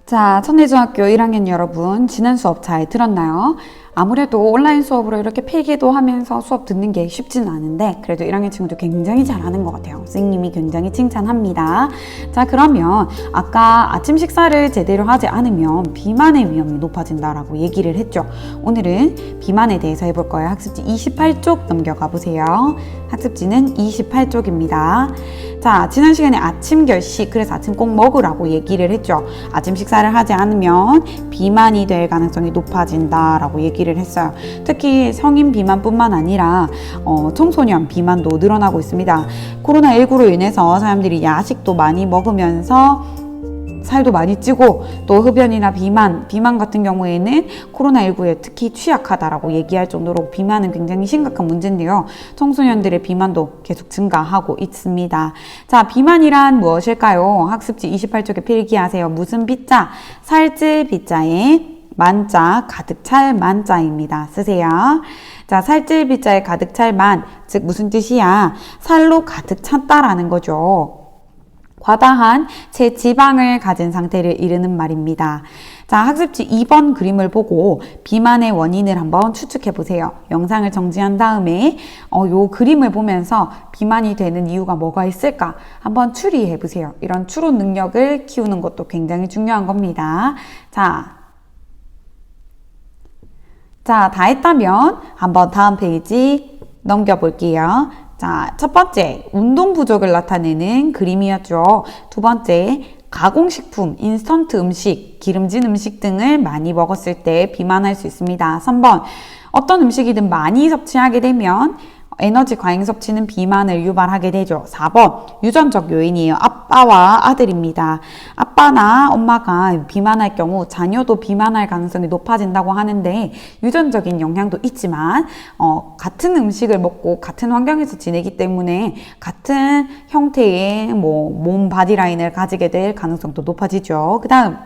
자, 천내중학교 1학년 여러분, 지난 수업 잘 들었나요? 아무래도 온라인 수업으로 이렇게 필기도 하면서 수업 듣는 게 쉽지는 않은데 그래도 1학년 친구들 굉장히 잘하는 것 같아요. 선생님이 굉장히 칭찬합니다. 자, 그러면 아까 아침 식사를 제대로 하지 않으면 비만의 위험이 높아진다라고 얘기를 했죠. 오늘은 비만에 대해서 해볼 거예요. 학습지 28쪽 넘겨가 보세요. 학습지는 28쪽입니다. 자, 지난 시간에 아침 결식, 그래서 아침 꼭 먹으라고 얘기를 했죠. 아침 식사를 하지 않으면 비만이 될 가능성이 높아진다라고 얘기를 했어요. 특히 성인 비만뿐만 아니라 청소년 비만도 늘어나고 있습니다. 코로나19로 인해서 사람들이 야식도 많이 먹으면서 살도 많이 찌고 또 흡연이나 비만 같은 경우에는 코로나19에 특히 취약하다라고 얘기할 정도로 비만은 굉장히 심각한 문제인데요. 청소년들의 비만도 계속 증가하고 있습니다. 자, 비만이란 무엇일까요? 학습지 28쪽에 필기하세요. 무슨 비자? 살찔 비자에 만자, 가득 찰 만자입니다. 쓰세요. 자, 살찔 비자에 가득 찰 만, 즉 무슨 뜻이야? 살로 가득 찼다라는 거죠. 과다한 체지방을 가진 상태를 이르는 말입니다. 자, 학습지 2번 그림을 보고 비만의 원인을 한번 추측해 보세요. 영상을 정지한 다음에 요 그림을 보면서 비만이 되는 이유가 뭐가 있을까 한번 추리해 보세요. 이런 추론 능력을 키우는 것도 굉장히 중요한 겁니다. 자, 다 했다면 한번 다음 페이지 넘겨볼게요. 자, 첫 번째, 운동 부족을 나타내는 그림이었죠. 두 번째, 가공식품, 인스턴트 음식, 기름진 음식 등을 많이 먹었을 때 비만할 수 있습니다. 3번, 어떤 음식이든 많이 섭취하게 되면 에너지 과잉 섭취는 비만을 유발하게 되죠. 4번, 유전적 요인이에요. 아빠와 아들입니다. 아빠나 엄마가 비만할 경우 자녀도 비만할 가능성이 높아진다고 하는데 유전적인 영향도 있지만 같은 음식을 먹고 같은 환경에서 지내기 때문에 같은 형태의 몸 바디라인을 가지게 될 가능성도 높아지죠. 그 다음,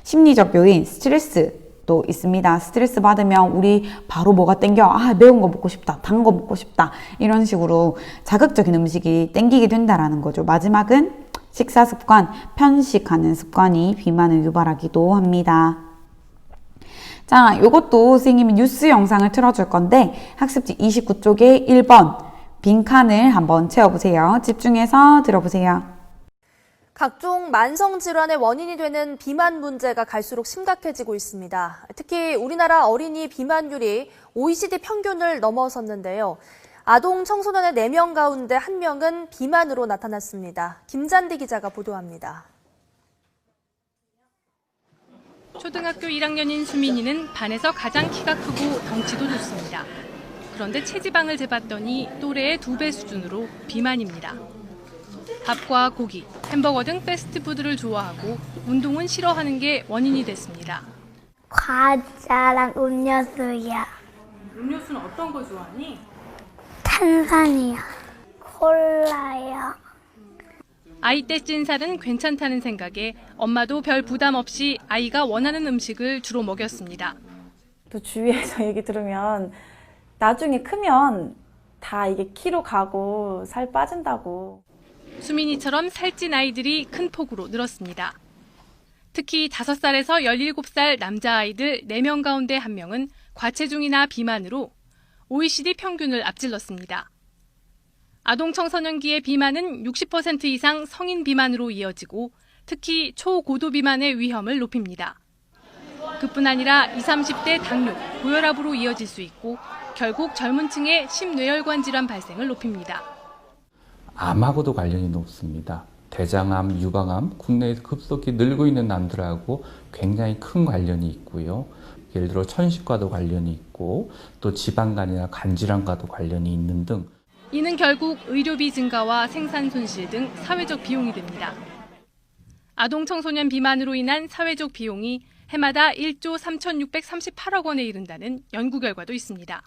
심리적 요인, 스트레스 또 있습니다. 스트레스 받으면 우리 바로 뭐가 땡겨? 아, 매운 거 먹고 싶다. 단 거 먹고 싶다. 이런 식으로 자극적인 음식이 땡기게 된다라는 거죠. 마지막은 식사 습관, 편식하는 습관이 비만을 유발하기도 합니다. 자, 요것도 선생님이 뉴스 영상을 틀어줄 건데 학습지 29쪽에 1번 빈칸을 한번 채워보세요. 집중해서 들어보세요. 각종 만성질환의 원인이 되는 비만 문제가 갈수록 심각해지고 있습니다. 특히 우리나라 어린이 비만율이 OECD 평균을 넘어섰는데요. 아동 청소년의 4명 가운데 1명은 비만으로 나타났습니다. 김잔디 기자가 보도합니다. 초등학교 1학년인 수민이는 반에서 가장 키가 크고 덩치도 좋습니다. 그런데 체지방을 재봤더니 또래의 2배 수준으로 비만입니다. 밥과 고기, 햄버거 등 패스트푸드를 좋아하고 운동은 싫어하는 게 원인이 됐습니다. 과자랑 음료수야. 음료수는 어떤 거 좋아하니? 탄산이요. 콜라요. 아이 때 찐 살은 괜찮다는 생각에 엄마도 별 부담 없이 아이가 원하는 음식을 주로 먹였습니다. 또 주위에서 얘기 들으면 나중에 크면 다 이게 키로 가고 살 빠진다고. 수민이처럼 살찐 아이들이 큰 폭으로 늘었습니다. 특히 5살에서 17살 남자아이들 4명 가운데 1명은 과체중이나 비만으로 OECD 평균을 앞질렀습니다. 아동 청소년기의 비만은 60% 이상 성인 비만으로 이어지고 특히 초고도 비만의 위험을 높입니다. 그뿐 아니라 20, 30대 당뇨, 고혈압으로 이어질 수 있고 결국 젊은 층의 심뇌혈관 질환 발생을 높입니다. 암하고도 관련이 높습니다. 대장암, 유방암, 국내에서 급속히 늘고 있는 암들하고 굉장히 큰 관련이 있고요. 예를 들어 천식과도 관련이 있고 또 지방간이나 간질환과도 관련이 있는 등 이는 결국 의료비 증가와 생산 손실 등 사회적 비용이 됩니다. 아동 청소년 비만으로 인한 사회적 비용이 해마다 1조 3,638억 원에 이른다는 연구 결과도 있습니다.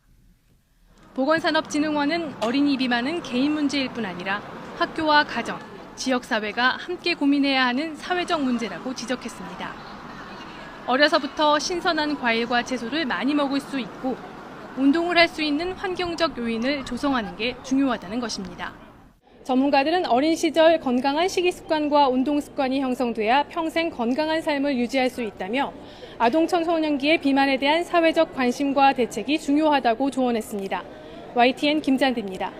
보건산업진흥원은 어린이 비만은 개인 문제일 뿐 아니라 학교와 가정, 지역사회가 함께 고민해야 하는 사회적 문제라고 지적했습니다. 어려서부터 신선한 과일과 채소를 많이 먹을 수 있고 운동을 할 수 있는 환경적 요인을 조성하는 게 중요하다는 것입니다. 전문가들은 어린 시절 건강한 식이 습관과 운동 습관이 형성돼야 평생 건강한 삶을 유지할 수 있다며 아동 청소년기의 비만에 대한 사회적 관심과 대책이 중요하다고 조언했습니다. YTN 김잔디입니다.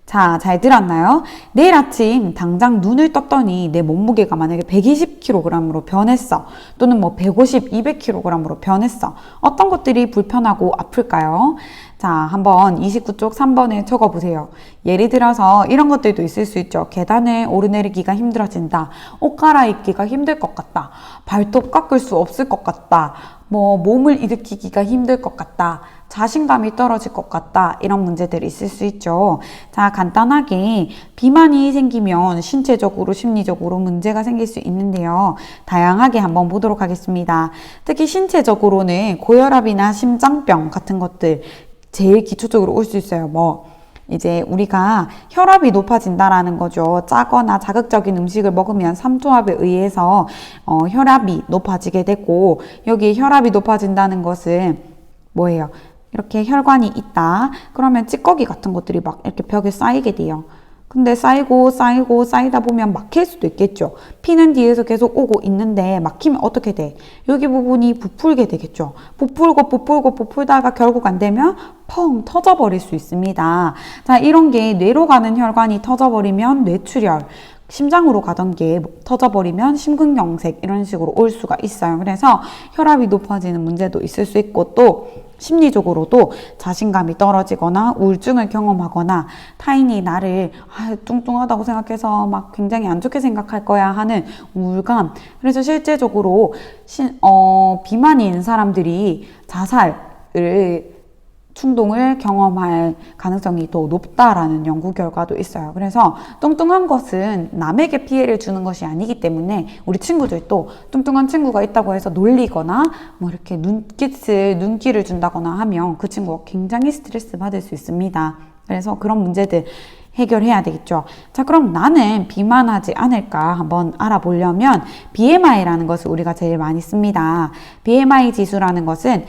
자, 잘 들었나요? 내일 아침 당장 눈을 떴더니 내 몸무게가 만약에 120kg으로 변했어. 또는 뭐 150, 200kg으로 변했어. 어떤 것들이 불편하고 아플까요? 자, 한번 29쪽 3번에 적어보세요. 예를 들어서 이런 것들도 있을 수 있죠. 계단을 오르내리기가 힘들어진다. 옷 갈아입기가 힘들 것 같다. 발톱 깎을 수 없을 것 같다. 몸을 일으키기가 힘들 것 같다. 자신감이 떨어질 것 같다. 이런 문제들이 있을 수 있죠. 자, 간단하게 비만이 생기면 신체적으로, 심리적으로 문제가 생길 수 있는데요. 다양하게 한번 보도록 하겠습니다. 특히 신체적으로는 고혈압이나 심장병 같은 것들 제일 기초적으로 올 수 있어요. 이제 우리가 혈압이 높아진다라는 거죠. 짜거나 자극적인 음식을 먹으면 삼투압에 의해서 혈압이 높아지게 되고, 여기 혈압이 높아진다는 것은 뭐예요? 이렇게 혈관이 있다. 그러면 찌꺼기 같은 것들이 막 이렇게 벽에 쌓이게 돼요. 근데 쌓이다 보면 막힐 수도 있겠죠. 피는 뒤에서 계속 오고 있는데 막히면 어떻게 돼? 여기 부분이 부풀게 되겠죠. 부풀다가 결국 안 되면 펑 터져버릴 수 있습니다. 자, 이런 게 뇌로 가는 혈관이 터져버리면 뇌출혈, 심장으로 가던 게 터져버리면 심근경색 이런 식으로 올 수가 있어요. 그래서 혈압이 높아지는 문제도 있을 수 있고, 또 심리적으로도 자신감이 떨어지거나 우울증을 경험하거나 타인이 나를 뚱뚱하다고 생각해서 막 굉장히 안 좋게 생각할 거야 하는 우울감. 그래서 실제적으로 비만이 있는 사람들이 자살을 충동을 경험할 가능성이 더 높다라는 연구 결과도 있어요. 그래서 뚱뚱한 것은 남에게 피해를 주는 것이 아니기 때문에 우리 친구들도 뚱뚱한 친구가 있다고 해서 놀리거나 이렇게 눈길을 준다거나 하면 그 친구가 굉장히 스트레스 받을 수 있습니다. 그래서 그런 문제들 해결해야 되겠죠. 자, 그럼 나는 비만하지 않을까 한번 알아보려면 BMI라는 것을 우리가 제일 많이 씁니다. BMI 지수라는 것은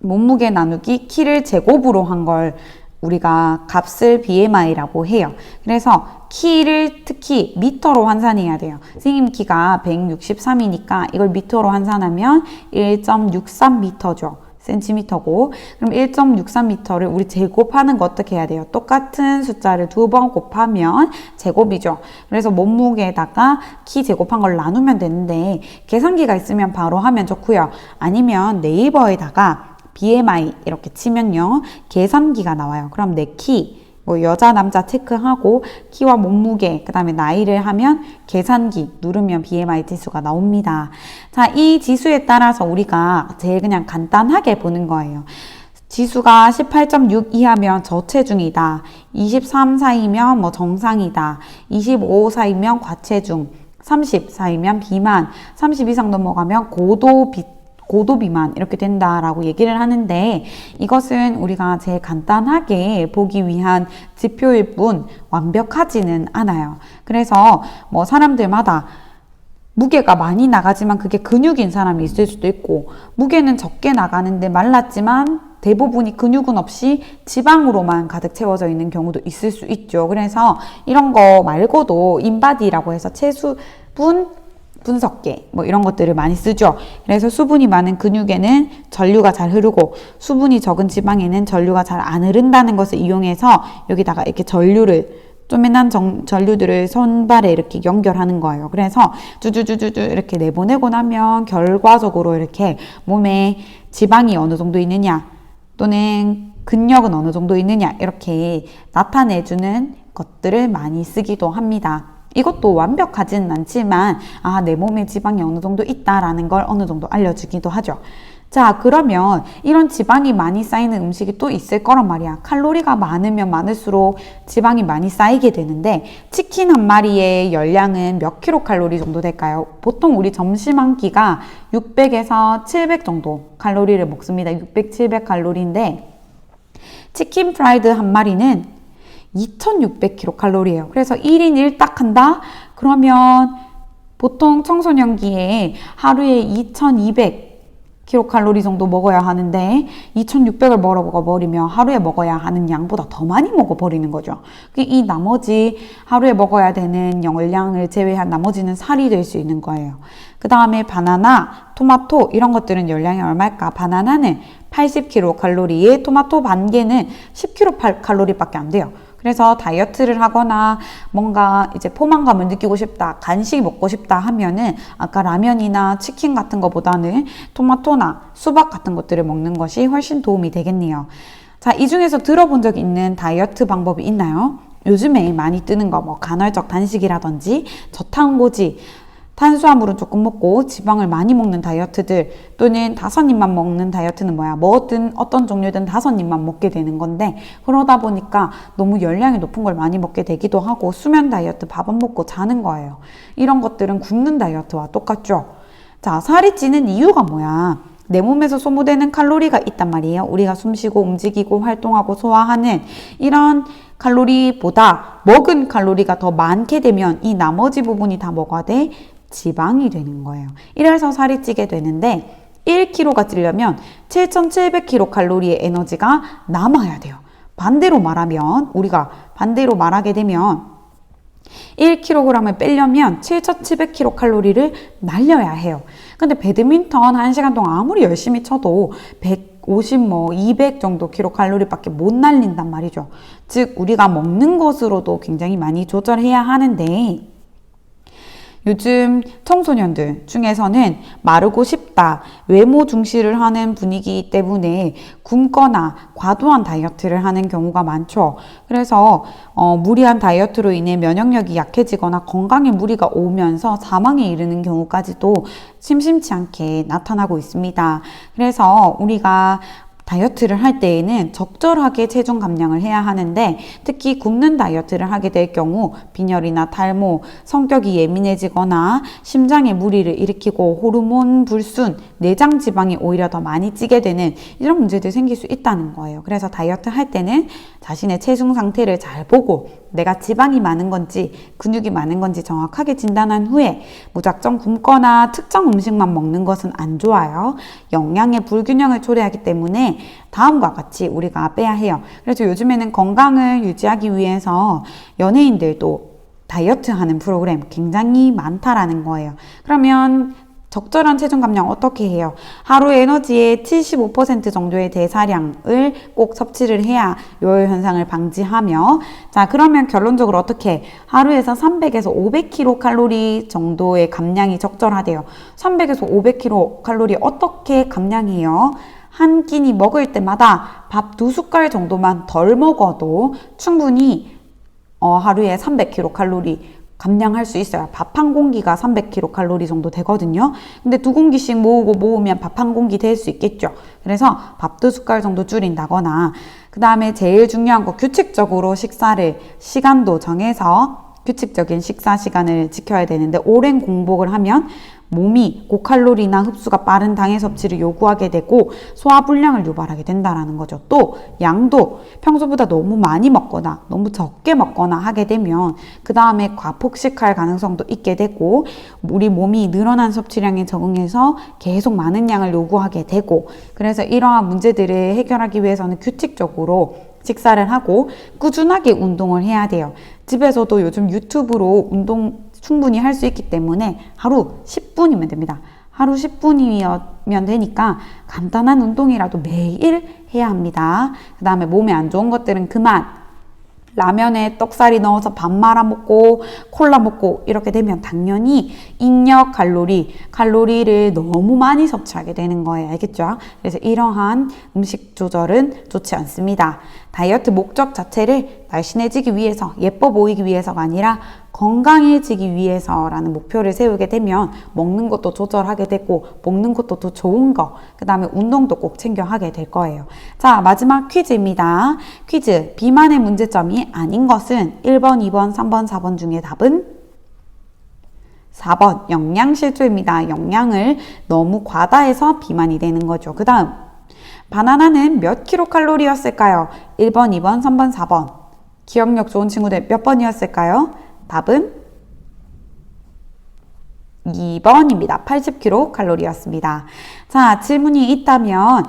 몸무게 나누기 키를 제곱으로 한 걸 우리가 값을 BMI라고 해요. 그래서 키를 특히 미터로 환산해야 돼요. 선생님 키가 163이니까 이걸 미터로 환산하면 1.63m죠. 센티미터고, 그럼 1.63m를 우리 제곱하는 거 어떻게 해야 돼요? 똑같은 숫자를 2번 곱하면 제곱이죠. 그래서 몸무게에다가 키 제곱한 걸 나누면 되는데, 계산기가 있으면 바로 하면 좋고요. 아니면 네이버에다가 BMI 이렇게 치면요, 계산기가 나와요. 그럼 내 키, 여자 남자 체크하고 키와 몸무게, 그 다음에 나이를 하면 계산기 누르면 BMI 지수가 나옵니다. 자, 이 지수에 따라서 우리가 제일 그냥 간단하게 보는 거예요. 지수가 18.6 이하면 저체중이다. 23 사이면 정상이다. 25 사이면 과체중. 30 사이면 비만. 30 이상 넘어가면 고도 비만 이렇게 된다라고 얘기를 하는데, 이것은 우리가 제일 간단하게 보기 위한 지표일 뿐 완벽하지는 않아요. 그래서 사람들마다 무게가 많이 나가지만 그게 근육인 사람이 있을 수도 있고, 무게는 적게 나가는데 말랐지만 대부분이 근육은 없이 지방으로만 가득 채워져 있는 경우도 있을 수 있죠. 그래서 이런 거 말고도 인바디라고 해서 체수분 분석계 이런 것들을 많이 쓰죠. 그래서 수분이 많은 근육에는 전류가 잘 흐르고 수분이 적은 지방에는 전류가 잘 안 흐른다는 것을 이용해서 여기다가 이렇게 쪼매난 전류들을 손발에 이렇게 연결하는 거예요. 그래서 쭈쭈쭈쭈 이렇게 내보내고 나면 결과적으로 이렇게 몸에 지방이 어느 정도 있느냐 또는 근력은 어느 정도 있느냐 이렇게 나타내주는 것들을 많이 쓰기도 합니다. 이것도 완벽하지는 않지만 내 몸에 지방이 어느 정도 있다라는 걸 어느 정도 알려주기도 하죠. 자, 그러면 이런 지방이 많이 쌓이는 음식이 또 있을 거란 말이야. 칼로리가 많으면 많을수록 지방이 많이 쌓이게 되는데, 치킨 한 마리의 열량은 몇 킬로칼로리 정도 될까요? 보통 우리 점심 한 끼가 600에서 700 정도 칼로리를 먹습니다. 600, 700칼로리인데 치킨 프라이드 한 마리는 2600kcal예요. 그래서 1인 1딱 한다? 그러면 보통 청소년기에 하루에 2200 킬로칼로리 정도 먹어야 하는데 2600을 먹어버리면 하루에 먹어야 하는 양보다 더 많이 먹어버리는 거죠. 이 나머지 하루에 먹어야 되는 열량을 제외한 나머지는 살이 될 수 있는 거예요. 그 다음에 바나나, 토마토 이런 것들은 열량이 얼마일까? 바나나는 80kcal에 토마토 반 개는 10kcal밖에 안 돼요. 그래서 다이어트를 하거나 뭔가 이제 포만감을 느끼고 싶다, 간식 먹고 싶다 하면은 아까 라면이나 치킨 같은 것보다는 토마토나 수박 같은 것들을 먹는 것이 훨씬 도움이 되겠네요. 자, 이 중에서 들어본 적 있는 다이어트 방법이 있나요? 요즘에 많이 뜨는 거 뭐 간헐적 단식이라든지 저탄고지, 탄수화물은 조금 먹고 지방을 많이 먹는 다이어트들 또는 5입만 먹는 다이어트는 뭐야? 뭐든 어떤 종류든 5입만 먹게 되는 건데 그러다 보니까 너무 열량이 높은 걸 많이 먹게 되기도 하고 수면 다이어트 밥 안 먹고 자는 거예요. 이런 것들은 굶는 다이어트와 똑같죠. 자, 살이 찌는 이유가 뭐야? 내 몸에서 소모되는 칼로리가 있단 말이에요. 우리가 숨쉬고 움직이고 활동하고 소화하는 이런 칼로리보다 먹은 칼로리가 더 많게 되면 이 나머지 부분이 다 뭐가 돼? 지방이 되는 거예요. 이래서 살이 찌게 되는데 1kg가 찌려면 7700kcal의 에너지가 남아야 돼요. 반대로 말하면 우리가 반대로 말하게 되면 1kg을 빼려면 7700kcal를 날려야 해요. 근데 배드민턴 1시간 동안 아무리 열심히 쳐도 150, 200 정도 kcal밖에 못 날린단 말이죠. 즉 우리가 먹는 것으로도 굉장히 많이 조절해야 하는데 요즘 청소년들 중에서는 마르고 싶다, 외모 중시를 하는 분위기 때문에 굶거나 과도한 다이어트를 하는 경우가 많죠. 그래서 무리한 다이어트로 인해 면역력이 약해지거나 건강에 무리가 오면서 사망에 이르는 경우까지도 심심치 않게 나타나고 있습니다. 그래서 우리가 다이어트를 할 때에는 적절하게 체중 감량을 해야 하는데 특히 굶는 다이어트를 하게 될 경우 빈혈이나 탈모, 성격이 예민해지거나 심장에 무리를 일으키고 호르몬 불순, 내장 지방이 오히려 더 많이 찌게 되는 이런 문제들이 생길 수 있다는 거예요. 그래서 다이어트 할 때는 자신의 체중 상태를 잘 보고 내가 지방이 많은 건지 근육이 많은 건지 정확하게 진단한 후에 무작정 굶거나 특정 음식만 먹는 것은 안 좋아요. 영양의 불균형을 초래하기 때문에 다음과 같이 우리가 빼야 해요. 그래서 요즘에는 건강을 유지하기 위해서 연예인들도 다이어트 하는 프로그램 굉장히 많다라는 거예요. 그러면 적절한 체중 감량 어떻게 해요? 하루 에너지의 75% 정도의 대사량을 꼭 섭취를 해야 요요 현상을 방지하며 자 그러면 결론적으로 어떻게 하루에서 300에서 500kcal 정도의 감량이 적절하대요. 300에서 500kcal 어떻게 감량해요? 한 끼니 먹을 때마다 밥 2숟갈 정도만 덜 먹어도 충분히 하루에 300kcal 감량할 수 있어요. 밥 한 공기가 300kcal 정도 되거든요. 근데 2공기씩 모으면 밥 한 공기 될 수 있겠죠. 그래서 밥 2숟갈 정도 줄인다거나 그 다음에 제일 중요한 거 규칙적으로 식사를 시간도 정해서 규칙적인 식사 시간을 지켜야 되는데 오랜 공복을 하면 몸이 고칼로리나 흡수가 빠른 당의 섭취를 요구하게 되고 소화불량을 유발하게 된다는 거죠. 또 양도 평소보다 너무 많이 먹거나 너무 적게 먹거나 하게 되면 그 다음에 과폭식할 가능성도 있게 되고 우리 몸이 늘어난 섭취량에 적응해서 계속 많은 양을 요구하게 되고 그래서 이러한 문제들을 해결하기 위해서는 규칙적으로 식사를 하고 꾸준하게 운동을 해야 돼요. 집에서도 요즘 유튜브로 운동 충분히 할 수 있기 때문에 하루 10분이면 됩니다. 하루 10분이면 되니까 간단한 운동이라도 매일 해야 합니다. 그 다음에 몸에 안 좋은 것들은 그만 라면에 떡살이 넣어서 밥 말아 먹고 콜라 먹고 이렇게 되면 당연히 인력 칼로리를 너무 많이 섭취하게 되는 거예요. 알겠죠? 그래서 이러한 음식 조절은 좋지 않습니다. 다이어트 목적 자체를 날씬해지기 위해서 예뻐 보이기 위해서가 아니라 건강해지기 위해서라는 목표를 세우게 되면 먹는 것도 조절하게 되고 먹는 것도 더 좋은 거 그 다음에 운동도 꼭 챙겨 하게 될 거예요. 자 마지막 퀴즈입니다. 퀴즈 비만의 문제점이 아닌 것은 1번, 2번, 3번, 4번 중에 답은 4번 영양실조입니다. 영양을 너무 과다해서 비만이 되는 거죠. 그 다음 바나나는 몇 kcal였을까요? 1번, 2번, 3번, 4번 기억력 좋은 친구들 몇 번이었을까요? 답은 2번입니다. 80kcal였습니다. 자, 질문이 있다면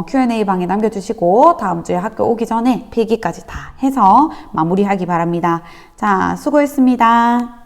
Q&A 방에 남겨주시고 다음 주에 학교 오기 전에 필기까지 다 해서 마무리하기 바랍니다. 자, 수고했습니다.